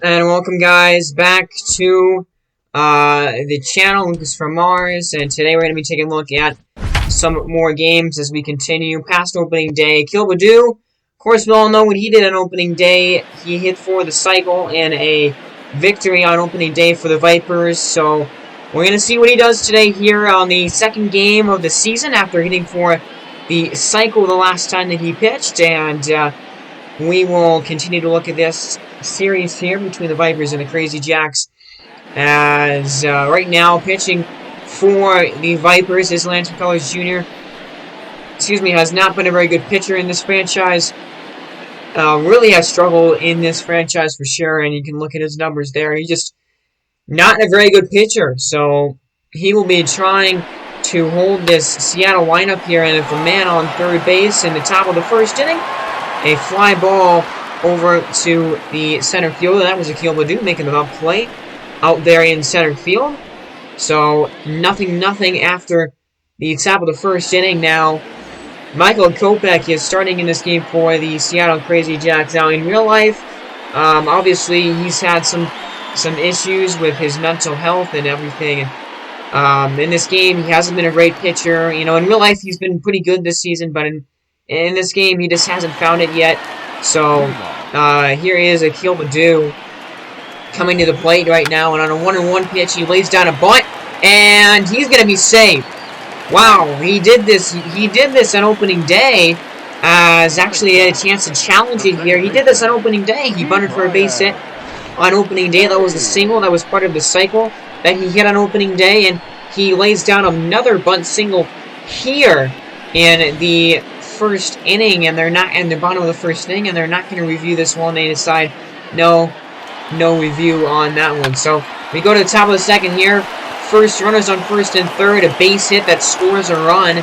And welcome guys back to the channel, Lucas from Mars, and today we're going to be taking a look at some more games as we continue past opening day. Kilbadoo, of course we all know what he did on opening day. He hit for the cycle and a victory on opening day for the Vipers, so we're going to see what he does today here on the second game of the season after hitting for the cycle the last time that he pitched, and we will continue to look at this series here between the Vipers and the Crazy Jacks. As right now, pitching for the Vipers is Lance McCullers Jr. Has not been a very good pitcher in this franchise. Really has struggled in this franchise for sure, and you can look at his numbers there. He's just not a very good pitcher, so he will be trying to hold this Seattle lineup here, and if a man on third base in the top of the first inning, a fly ball over to the center fielder. That was Akil Baddoo making the play out there in center field. So, nothing after the top of the first inning. Now, Michael Kopech is starting in this game for the Seattle Crazy Jacks. Now, in real life, obviously, he's had some issues with his mental health and everything. And, in this game, he hasn't been a great pitcher. You know, in real life, he's been pretty good this season, but in this game, he just hasn't found it yet. So, here is Akil Baddoo coming to the plate right now, and on a 1-1 pitch, he lays down a bunt, and he's going to be saved. Wow, he did this on opening day, as actually had a chance to challenge it here. He did this on opening day. He bunted for a base hit on opening day. That was a single. That was part of the cycle that he hit on opening day, and he lays down another bunt single here in the first inning, and they're not in the bottom of the first inning, and they're not going to review this one. They decide no review on that one. So we go to the top of the second here. First runners on first and third, a base hit that scores a run,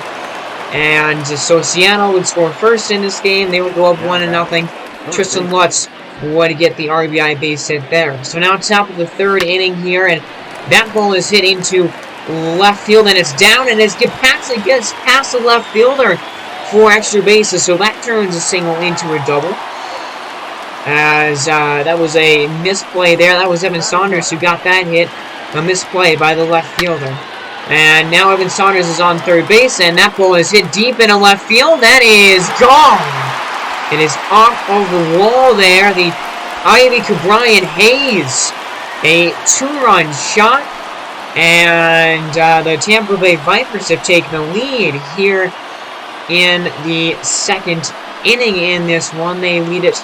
and so Seattle would score first in this game. They would go up 1-0. Tristan Lutz would get the RBI base hit there. So now top of the third inning here, and that ball is hit into left field, and it's down, and it gets past the left fielder for extra bases, so that turns a single into a double. As that was a misplay there. That was Evan Saunders who got that hit. A misplay by the left fielder. And now Evan Saunders is on third base, and that ball is hit deep into left field. That is gone. It is off of the wall there. The Ivy Cabrian Hayes. A 2-run shot. And the Tampa Bay Vipers have taken the lead here in the second inning in this one. They lead it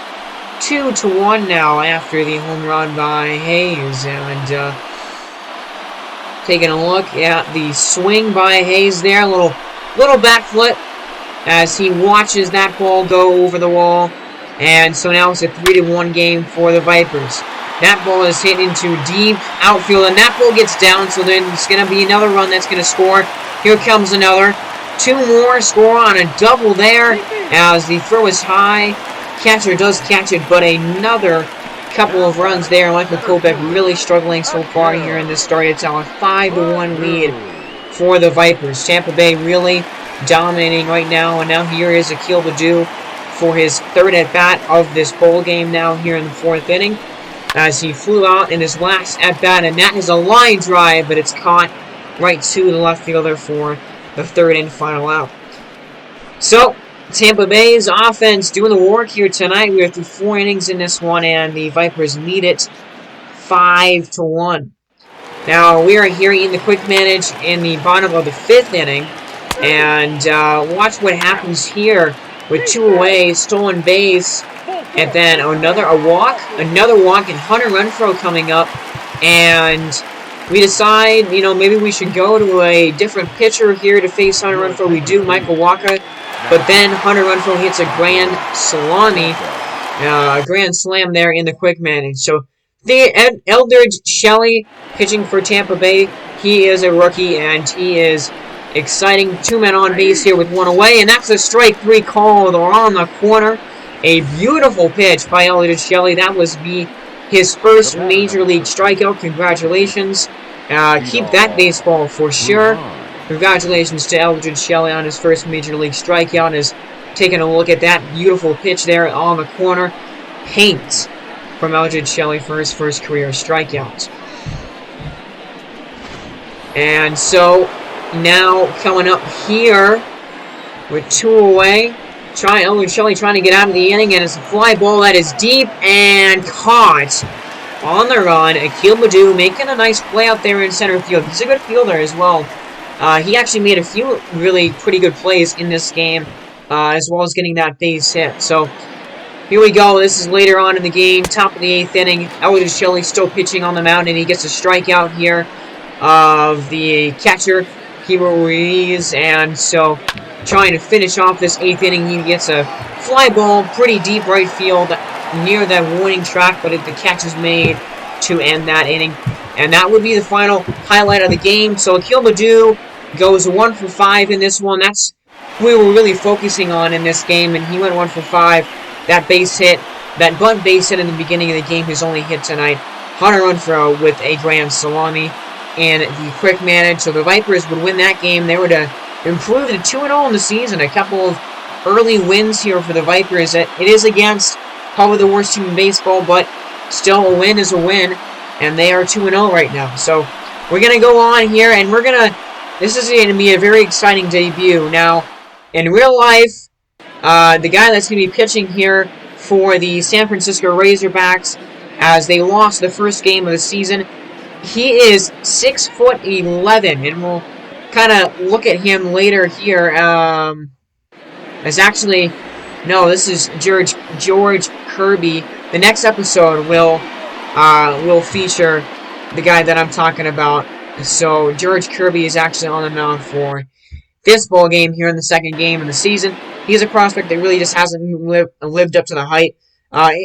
2-1 now after the home run by Hayes. And taking a look at the swing by Hayes there, little back flip as he watches that ball go over the wall. And so now it's a 3-1 game for the Vipers. That ball is hit into deep outfield, and that ball gets down, so then it's going to be another run that's going to score. Here comes another. 2 more, score on a double there as the throw is high. Catcher does catch it, but another couple of runs there. Michael Kopech really struggling so far here in this start. It's on a 5-1 lead for the Vipers. Tampa Bay really dominating right now, and now here is Akil Baddoo for his third at-bat of this bowl game now here in the fourth inning, as he flew out in his last at-bat, and that is a line drive, but it's caught right to the left fielder for the third and final out. So, Tampa Bay's offense doing the work here tonight. We are through 4 innings in this one, and the Vipers lead it 5-1. Now, we are here in the quick manage in the bottom of the 5th inning, and watch what happens here with 2 away, stolen base, and then another walk, and Hunter Renfroe coming up, and we decide, you know, maybe we should go to a different pitcher here to face Hunter Renfroe. We do, Michael Wacha, but then Hunter Renfroe hits a grand slam there in the quick manage. So, Eldridge Shelley pitching for Tampa Bay. He is a rookie, and he is exciting. 2 men on base here with 1 away, and that's a strike 3 call on the corner. A beautiful pitch by Eldridge Shelley. That was his first Major League strikeout. Congratulations. Keep that baseball for sure. Congratulations to Eldridge Shelley on his first Major League strikeout. Is taking a look at that beautiful pitch there on the corner. Paint from Eldridge Shelley for his first career strikeout. And so, now coming up here with 2 away. Eldridge Shelley trying to get out of the inning, and it's a fly ball that is deep and caught on the run. Akil Baddoo making a nice play out there in center field. He's a good fielder as well. He actually made a few really pretty good plays in this game, as well as getting that base hit. So, here we go. This is later on in the game, top of the 8th inning. Eldridge Shelley still pitching on the mound, and he gets a strikeout here of the catcher, Hero Ruiz, and so trying to finish off this 8th inning, he gets a fly ball, pretty deep right field, near that warning track, but the catch is made to end that inning. And that would be the final highlight of the game. So Akil Baddoo goes 1 for 5 in this one. That's who we were really focusing on in this game, and he went 1 for 5. That base hit, that bunt base hit in the beginning of the game, his only hit tonight. Hunter Renfroe with a grand salami and the quick manage. So the Vipers would win that game. They would improve to 2-0 in the season. A couple of early wins here for the Vipers. It is against probably the worst team in baseball, but still a win is a win. And they are 2-0 right now. So we're going to go on here, and this is going to be a very exciting debut. Now, in real life, the guy that's going to be pitching here for the San Francisco Razorbacks, as they lost the first game of the season, he is 6'11", and we'll kind of look at him later here. This is George Kirby. The next episode will feature the guy that I'm talking about. So George Kirby is actually on the mound for this ball game here in the second game of the season. He's a prospect that really just hasn't lived up to the hype.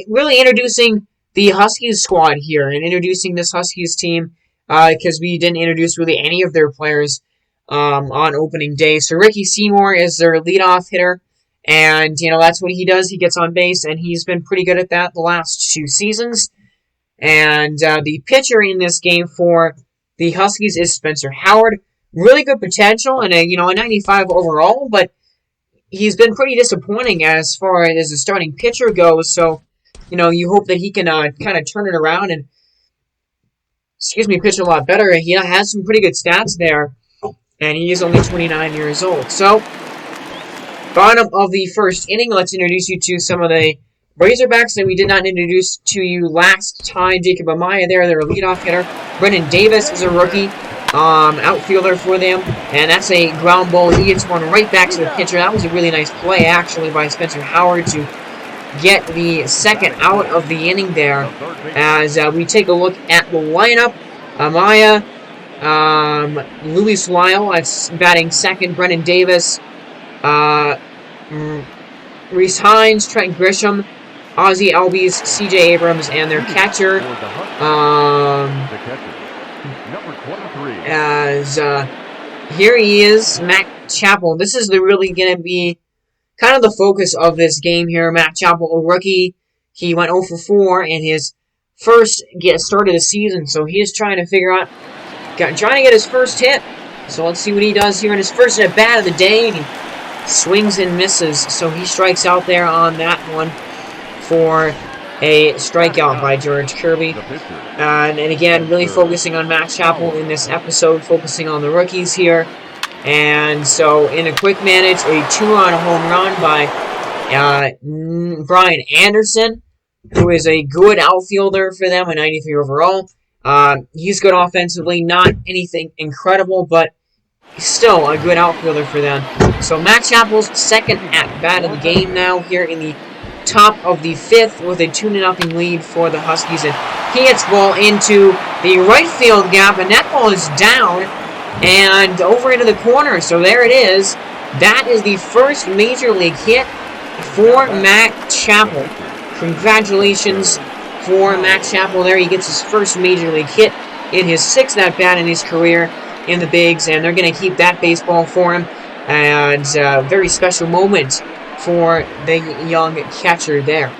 Really introducing the Huskies squad here and introducing this Huskies team because we didn't introduce really any of their players on opening day. So Ricky Seymour is their leadoff hitter, and that's what he does. He gets on base, and he's been pretty good at that the last 2 seasons. And the pitcher in this game for the Huskies is Spencer Howard. Really good potential and a 95 overall, but he's been pretty disappointing as far as the starting pitcher goes. So, you hope that he can kind of turn it around and pitch a lot better. He has some pretty good stats there, and he is only 29 years old. So, bottom of the first inning, let's introduce you to some of the Razorbacks that we did not introduce to you last time. Jacob Amaya there, their leadoff hitter. Brendan Davis is a rookie outfielder for them, and that's a ground ball. He gets one right back to the pitcher. That was a really nice play, actually, by Spencer Howard to get the second out of the inning there. As we take a look at the lineup, Amaya, Luis Lyle that's batting second, Brendan Davis, Reese Hines, Trent Grisham, Ozzie Albies, C.J. Abrams, and their catcher, here he is, Matt Chappell. This is really going to be kind of the focus of this game here. Matt Chappell, a rookie. He went 0 for 4 in his first start of the season, so he is trying to trying to get his first hit. So let's see what he does here in his first at bat of the day. And he swings and misses, so he strikes out there on that one for a strikeout by George Kirby. And again, really focusing on Matt Chappell in this episode, focusing on the rookies here. And so in a quick manage, a 2-run home run by Brian Anderson, who is a good outfielder for them, a 93 overall. He's good offensively, not anything incredible, but still a good outfielder for them. So Matt Chappell's second at-bat of the game now here in the top of the 5th with a 2-0 lead for the Huskies. And he hits ball into the right field gap, and that ball is down and over into the corner. So there it is. That is the first major league hit for Matt Chappell. Congratulations for Matt Chappell there. He gets his first major league hit in his 6th at-bat in his career in the Bigs, and they're going to keep that baseball for him. And a very special moment for the young catcher there.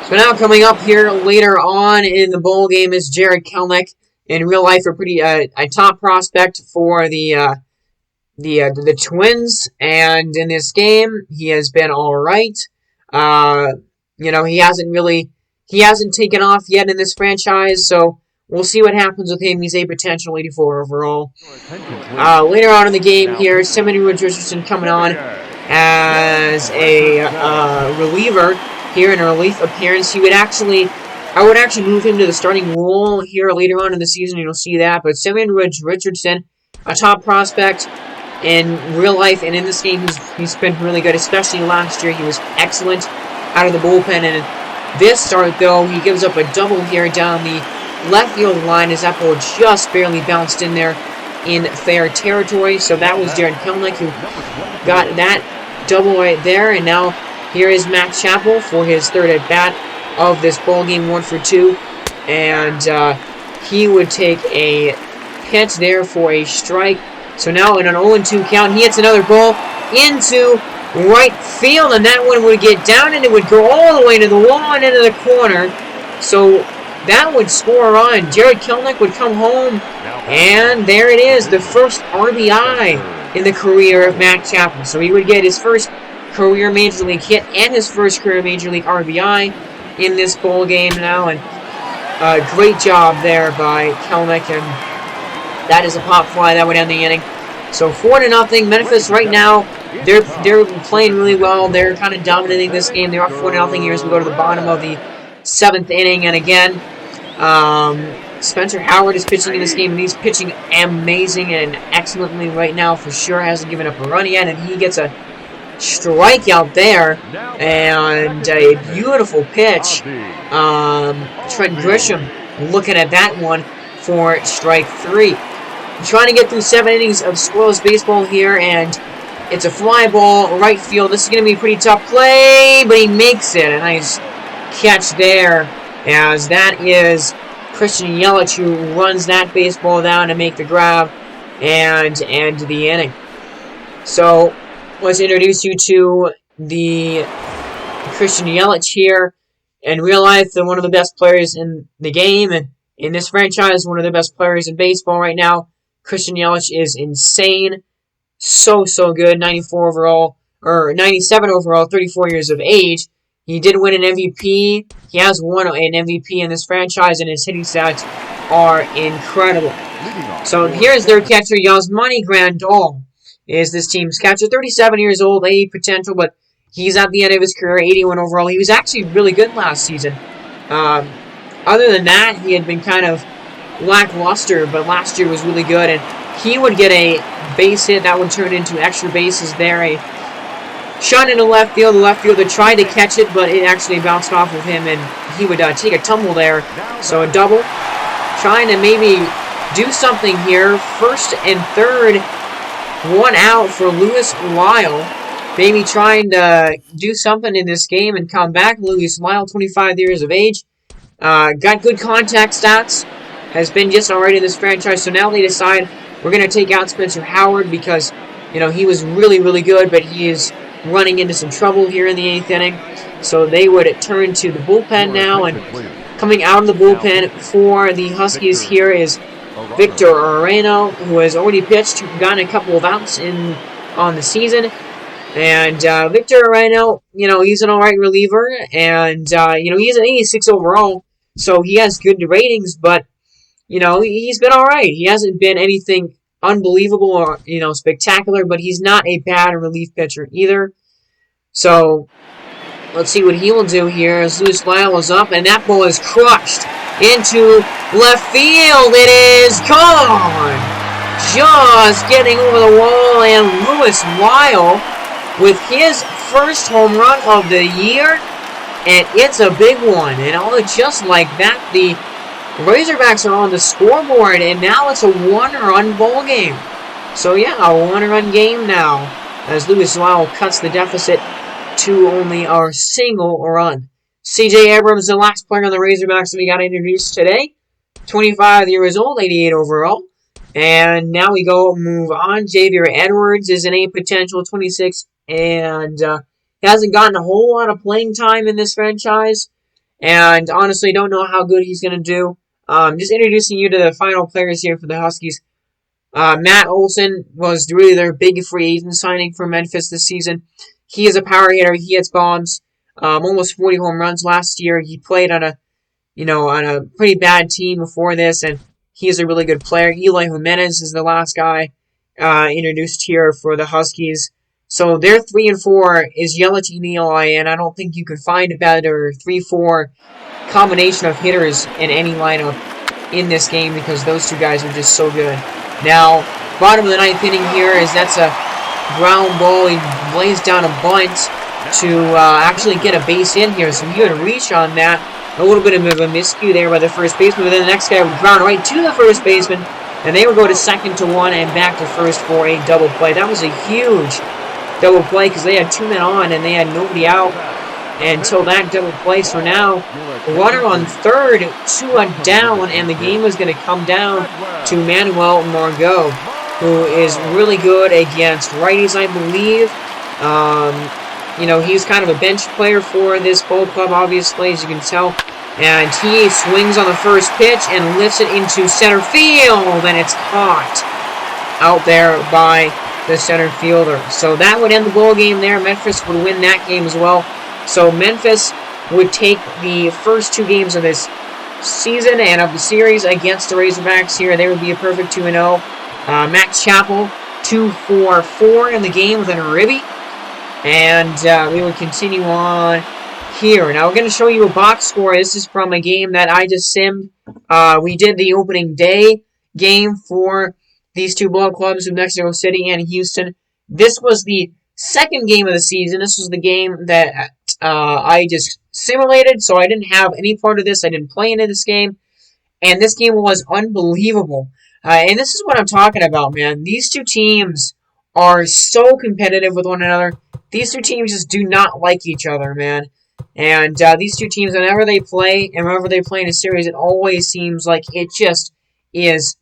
So now coming up here later on in the bowl game is Jared Kelnick. In real life, a top prospect for the Twins, and in this game he has been all right. He he hasn't taken off yet in this franchise, so we'll see what happens with him. He's a potential 84 overall. Later on in the game here, Simeon Richardson coming on as a reliever here in a relief appearance. I would actually move him to the starting role here later on in the season. You'll see that. But Simeon Richardson, a top prospect in real life and in this game, he's been really good. Especially last year, he was excellent out of the bullpen. And this start, though, he gives up a double here down the left field line as that ball just barely bounced in there in fair territory. So that was Jared Kelenic who got that double right there. And now here is Matt Chappell for his third at bat of this ball game, 1 for 2, and he would take a pitch there for a strike. So now in an 0-2 count, he hits another ball into right field, and that one would get down, and it would go all the way to the wall and into the corner. So that would score a run. Jared Kelenic would come home, and there it is, the first RBI in the career of Matt Chappell. So he would get his first career Major League hit and his first career Major League RBI in this ball game now, and great job there by Kelenic, and that is a pop fly that would end the inning. So 4-0. Memphis right now, they're playing really well. They're kind of dominating this game. They're up 4-0 here as we go to the bottom of the 7th inning, and again, Spencer Howard is pitching in this game, and he's pitching amazing and excellently right now for sure. Hasn't given up a run yet, and he gets a strikeout there, and a beautiful pitch. Trent Grisham looking at that one for strike 3. Trying to get through 7 innings of scoreless baseball here, and it's a fly ball right field. This is going to be a pretty tough play, but he makes it. A nice catch there, as that is Christian Yelich who runs that baseball down to make the grab and end the inning. So let's introduce you to the Christian Yelich here. In real life, they're one of the best players in the game, and in this franchise, one of the best players in baseball right now. Christian Yelich is insane. So good. 94 overall, or 97 overall, 34 years of age. He did win an MVP. He has won an MVP in this franchise, and his hitting stats are incredible. So here's their catcher, Yasmani Grandal is this team's catcher. 37 years old, 80 potential, but he's at the end of his career, 81 overall. He was actually really good last season. Other than that, he had been kind of lackluster, but last year was really good, and he would get a base hit that would turn into extra bases there. A shot into left field. The left fielder tried to catch it, but it actually bounced off of him, and he would take a tumble there. So a double. Trying to maybe do something here. First and third, 1 out for Lewis Lyle. Maybe trying to do something in this game and come back. Lewis Lyle, 25 years of age. Got good contact stats. Has been just alright in this franchise. So now they decide we're going to take out Spencer Howard because, he was really good, but he is running into some trouble here in the 8th inning. So they would turn to the bullpen now, and coming out of the bullpen for the Huskies here is Victor Areno, who has already pitched, gotten a couple of outs on the season. And Victor Areno, he's an alright reliever, and he's an 86 overall, so he has good ratings, but he's been alright. He hasn't been anything unbelievable or, spectacular, but he's not a bad relief pitcher either. So, let's see what he will do here as Lewis Lyle is up, and that ball is crushed into left field. It is gone! Just getting over the wall, and Lewis Lyle with his first home run of the year, and it's a big one. And just like that, the Razorbacks are on the scoreboard, and now it's a 1-run ball game. So yeah, a 1-run game now, as Lewis Lyle cuts the deficit to only a single run. C.J. Abrams, the last player on the Razorbacks that we got introduced today. 25 years old, 88 overall. And now we move on. Xavier Edwards is an A potential, 26, and hasn't gotten a whole lot of playing time in this franchise. And honestly, don't know how good he's going to do. Just introducing you to the final players here for the Huskies. Matt Olson was really their big free agent signing for Memphis this season. He is a power hitter. He hits bombs. almost 40 home runs last year. He played on a pretty bad team before this, and he's a really good player. Eli Jimenez is the last guy introduced here for the Huskies. So their 3 and 4 is Yelich and Eli, and I don't think you could find a better 3-4 combination of hitters in any lineup in this game because those two guys are just so good. Now, bottom of the 9th inning here is that's a ground ball. He lays down a bunt to actually get a base in here, so he would reach on that. A little bit of a miscue there by the first baseman, but then the next guy would ground right to the first baseman, and they would go to second to 1 and back to first for a double play. That was a huge double play because they had 2 men on and they had nobody out until that double play. So now, runner on third, 2 down, and the game is going to come down to Manuel Margot, who is really good against righties, I believe. He's kind of a bench player for this ball club, obviously, as you can tell. And he swings on the first pitch and lifts it into center field, and it's caught out there by the center fielder. So that would end the ball game there. Memphis would win that game as well. So Memphis would take the first 2 games of this season and of the series against the Razorbacks here. They would be a perfect 2-0. Max Chappell, 2-for-4 in the game with a ribby. And we will continue on here. Now we're going to show you a box score. This is from a game that I just simmed. We did the opening day game for these 2 ball clubs of Mexico City and Houston. This was the second game of the season. This was the game that I just simulated, so I didn't have any part of this. I didn't play into this game. And this game was unbelievable. And this is what I'm talking about, man. These 2 teams are so competitive with one another. These 2 teams just do not like each other, man. And these 2 teams, whenever they play, and whenever they play in a series, it always seems like it just is.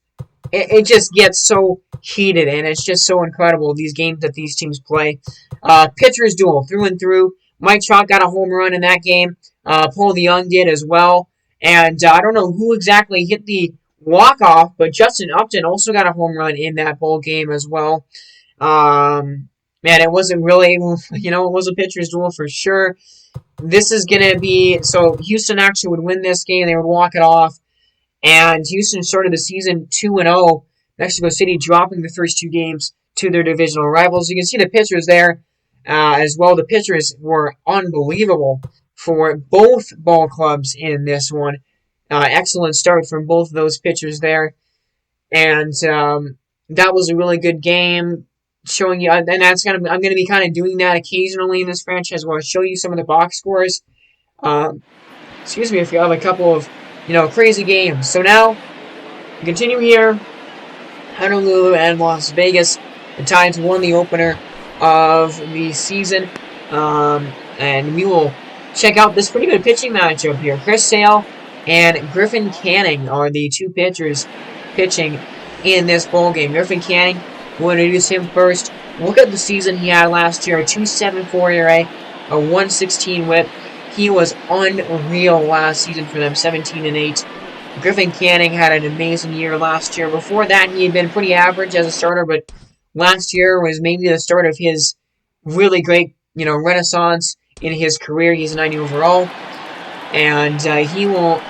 It just gets so heated, and it's just so incredible, these games that these teams play. Pitchers duel, through and through. Mike Trout got a home run in that game. Paul DeYoung did as well. And I don't know who exactly hit the walk-off, but Justin Upton also got a home run in that ball game as well. Man, it wasn't really, it was a pitcher's duel for sure. This is going to be, so Houston actually would win this game. They would walk it off. And Houston started the season 2-0. Mexico City dropping the first 2 games to their divisional rivals. You can see the pitchers there as well. The pitchers were unbelievable for both ball clubs in this one. Excellent start from both of those pitchers there. And that was a really good game. Showing you, and I'm going to be kind of doing that occasionally in this franchise where I'll show you some of the box scores. Excuse me if you have a couple of, crazy games. So now, we continue here. Honolulu and Las Vegas. The Tides won the opener of the season. And we will check out this pretty good pitching matchup here. Chris Sale and Griffin Canning are the 2 pitchers pitching in this ball game. Griffin Canning, we'll introduce him first. Look at the season he had last year. A 2.74 ERA, a 1.16 whip. He was unreal last season for them, 17-8. Griffin Canning had an amazing year last year. Before that, he had been pretty average as a starter, but last year was maybe the start of his really great, renaissance in his career. He's 90 overall. And he will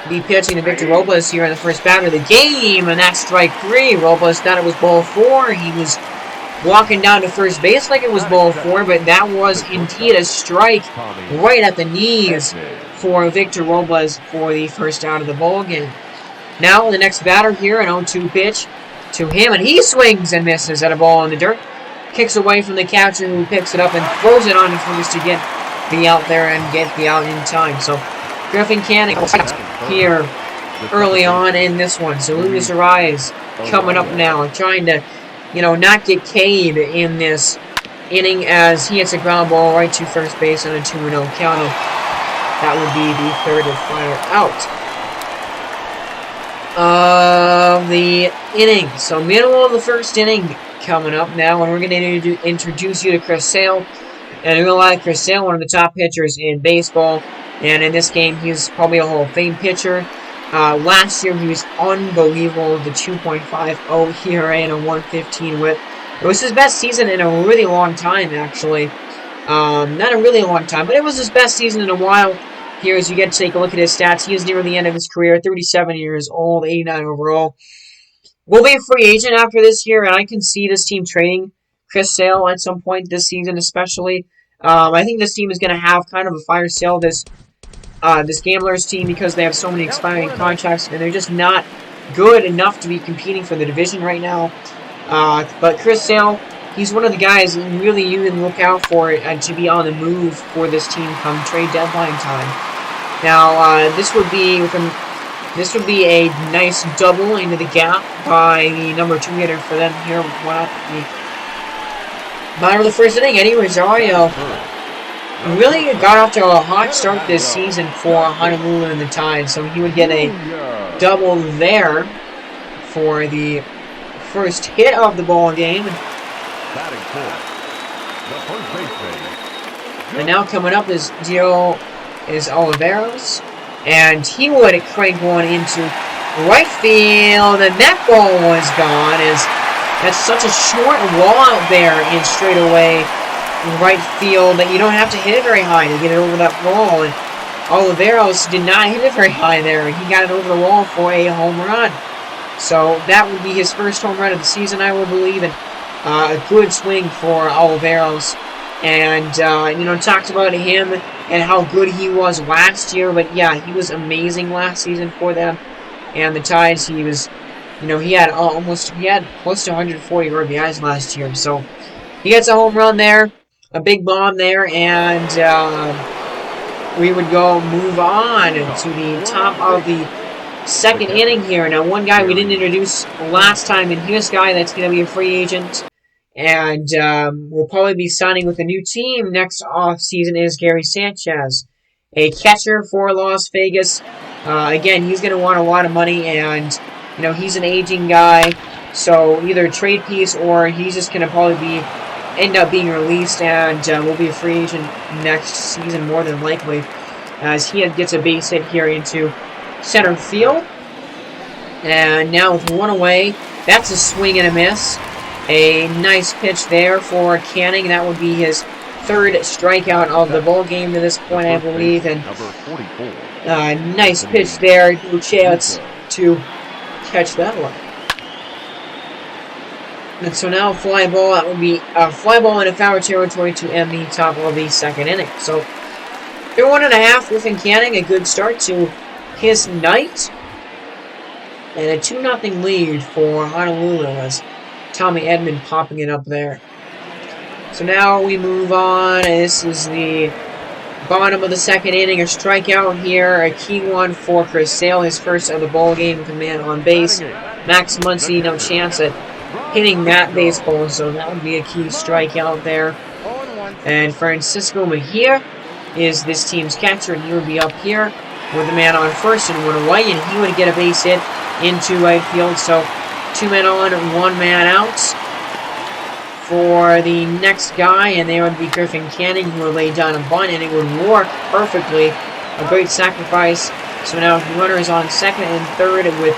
be pitching to Victor Robles here in the first batter of the game, and that's strike 3. Robles thought it was ball 4. He was walking down to first base like it was ball 4, but that was indeed a strike right at the knees for Victor Robles for the first out of the ball game. Now the next batter here, an 0-2 pitch to him, and he swings and misses at a ball in the dirt. Kicks away from the catcher who picks it up and throws it on to first to get the out there and get the out in time. So Griffin Canning here early on in this one. So Luis Arias coming up now, trying to, not get K'd in this inning as he hits a ground ball right to first base on a 2-0 count. That would be the third and final out of the inning. So middle of the first inning coming up now, and we're going to introduce you to Chris Sale. And we like Chris Sale, one of the top pitchers in baseball. And in this game, he's probably a Hall of Fame pitcher. Last year, he was unbelievable. The 2.50 ERA and a 1.15 whip. It was his best season in a really long time, actually. Not a really long time, but it was his best season in a while. Here, as you get to take a look at his stats, he is near the end of his career, 37 years old, 89 overall. Will be a free agent after this year, and I can see this team trading Chris Sale at some point this season, especially. I think this team is going to have kind of a fire sale this Gamblers team because they have so many expiring contracts, and they're just not good enough to be competing for the division right now. But Chris Sale, he's one of the guys really you can look out for to be on the move for this team come trade deadline time. Now, this would be a nice double into the gap by the number 2 hitter for them here. Bottom of the first inning, Eddie Rosario really got off to a hot start this season for Honolulu and the Tide, so he would get a double there for the first hit of the ball game. And now coming up is Oliveros, and he would crank one into right field, and that ball was gone. That's such a short wall out there in straightaway right field that you don't have to hit it very high to get it over that wall. And Oliveros did not hit it very high there, and he got it over the wall for a home run. So that would be his first home run of the season, I would believe, and a good swing for Oliveros. And, talked about him and how good he was last year, but yeah, he was amazing last season for them. And the Tides, he was, he had close to 140 RBIs last year, so he gets a home run there, a big bomb there, and we would move on to the top of the second inning here. Now, one guy we didn't introduce last time, and here's a guy that's going to be a free agent, and will probably be signing with a new team next offseason, is Gary Sanchez, a catcher for Las Vegas. Again, he's going to want a lot of money, and, he's an aging guy, so either a trade piece or he's just going to probably end up being released and will be a free agent next season more than likely, as he gets a base hit here into center field. And now with one away, that's a swing and a miss. A nice pitch there for Canning. That would be his third strikeout of the ball game to this point, I believe. And nice pitch there. No chance to catch that one. And so now fly ball. That would be a fly ball in a foul territory to end the top of the second inning. So they're 1.5 with Canning. A good start to his night. And a 2-0 lead for Honolulu as Tommy Edman popping it up there. So now we move on. This is the bottom of the second inning. A strikeout here. A key one for Chris Sale. His first of the ball game with a man on base. Max Muncy, no chance at hitting that baseball. So that would be a key strikeout there. And Francisco Mejia is this team's catcher. And he would be up here with a man on first and one away. And he would get a base hit into right field. So 2 men on, 1 man out for the next guy, and there would be Griffin Canning, who would lay down a bunt, and it would work perfectly. A great sacrifice. So now runners on second and third with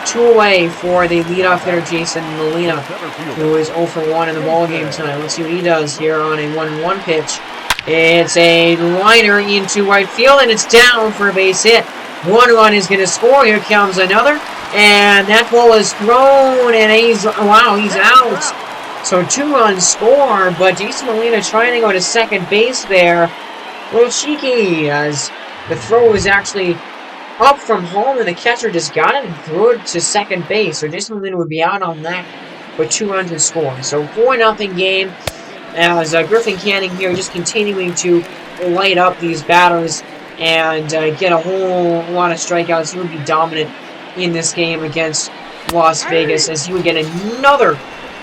2 away for the leadoff hitter, Jason Molina, who is 0 for 1 in the ballgame tonight. Let's see what he does here on a 1-1 pitch. It's a liner into right field, and it's down for a base hit. 1 run is going to score. Here comes another. And that ball is thrown, and he's out. So 2 runs score, but Jason Molina trying to go to second base there. A little cheeky, as the throw was actually up from home, and the catcher just got it and threw it to second base. So Jason Molina would be out on that, but 2 runs to score. So 4-0 game, as Griffin Canning here just continuing to light up these batters and get a whole lot of strikeouts. He would be dominant in this game against Las Vegas, as he would get another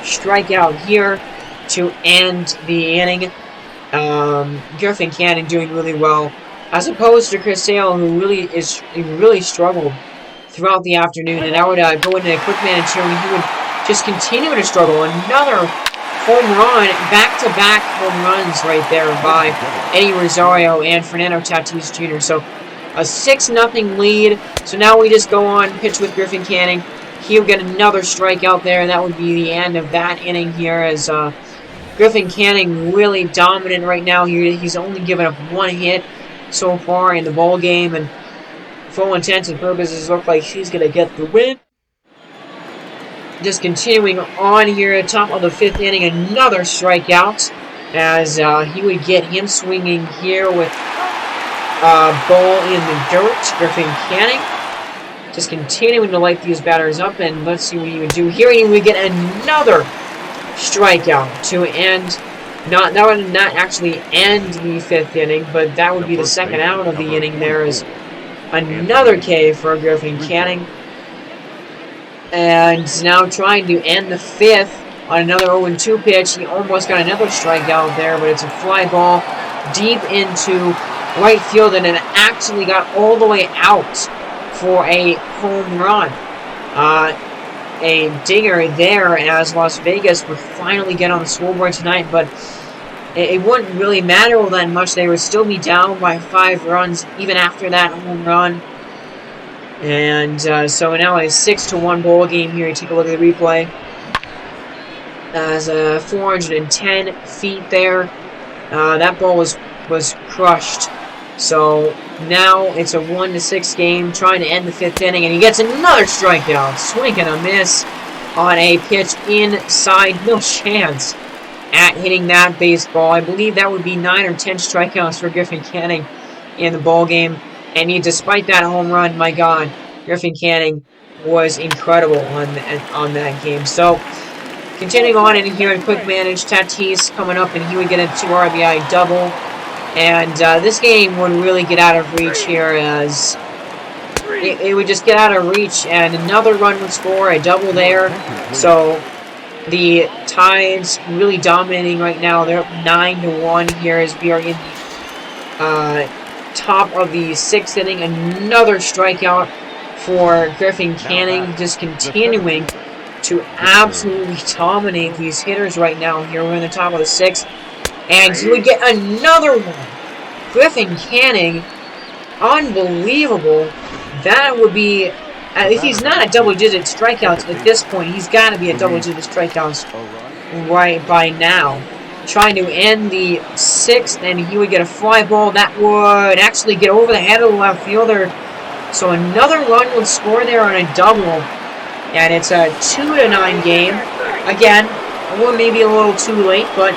strikeout here to end the inning. Griffin Canning doing really well, as opposed to Chris Sale, who really struggled throughout the afternoon. And I would go into a quick man two, and he would just continue to struggle. Another home run, back-to-back home runs right there by Eddie Rosario and Fernando Tatis Jr. So a 6-0 lead. So now we just go on, pitch with Griffin Canning. He'll get another strikeout there, and that would be the end of that inning here, as Griffin Canning really dominant right now. He's only given up 1 hit so far in the ball game, and for all intents and purposes, look like he's gonna get the win. Just continuing on here, top of the 5th inning, another strikeout as he would get him swinging here with ball in the dirt. Griffin Canning just continuing to light these batters up, and let's see what he would do here. He would get another strikeout to end. That would not actually end the 5th inning, but that would be the 2nd out of the inning. There is another K for Griffin Canning. And now trying to end the 5th on another 0-2 pitch. He almost got another strikeout there, but it's a fly ball deep into right field, and it actually got all the way out for a home run. A dinger there as Las Vegas would finally get on the scoreboard tonight, but it wouldn't really matter all that much. They would still be down by 5 runs even after that home run. And so now a 6-1 ball game here. You take a look at the replay. As 410 feet there. That ball was crushed. So now it's a 1-6 game, trying to end the 5th inning, and he gets another strikeout. Swing and a miss on a pitch inside. No chance at hitting that baseball. I believe that would be 9 or 10 strikeouts for Griffin Canning in the ball game. And despite that home run, my God, Griffin Canning was incredible on that game. So, continuing on in here in quick manage, Tatis coming up, and he would get a 2 RBI double. And this game would really get out of reach here, as it would just get out of reach, and another run would score, a double there. So, the Tides really dominating right now. They're up 9-1 here as we are in the top of the 6th inning. Another strikeout for Griffin Canning, just continuing to absolutely dominate these hitters right now. Here we're in the top of the 6th, and he would get another one. Griffin Canning, unbelievable. That would be, if he's not a double-digit strikeouts at this point, he's got to be a double-digit strikeouts right by now. Trying to end the 6th, and he would get a fly ball that would actually get over the head of the left fielder. So another run would score there on a double, and it's a 2-9 game. Again, or maybe a little too late, but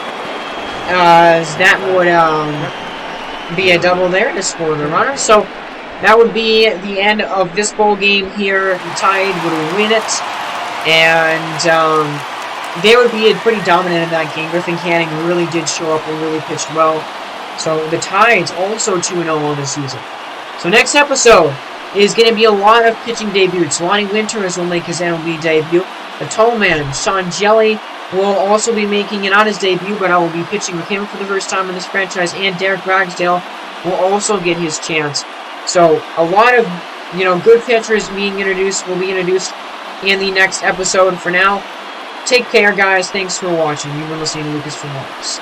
that would be a double there to score the runner. So that would be the end of this ball game here. The Tide would win it, and they would be pretty dominant in that game. Griffin Canning really did show up and really pitched well. So the Tides also 2-0 on the season. So next episode is going to be a lot of pitching debuts. Lonnie Winters will make his MLB debut. The tall man, Sean Jelly, will also be making not his debut, but I will be pitching with him for the first time in this franchise. And Derek Ragsdale will also get his chance. So a lot of good pitchers will be introduced in the next episode. For now, take care, guys. Thanks for watching. You've been listening to Lucas from Mars.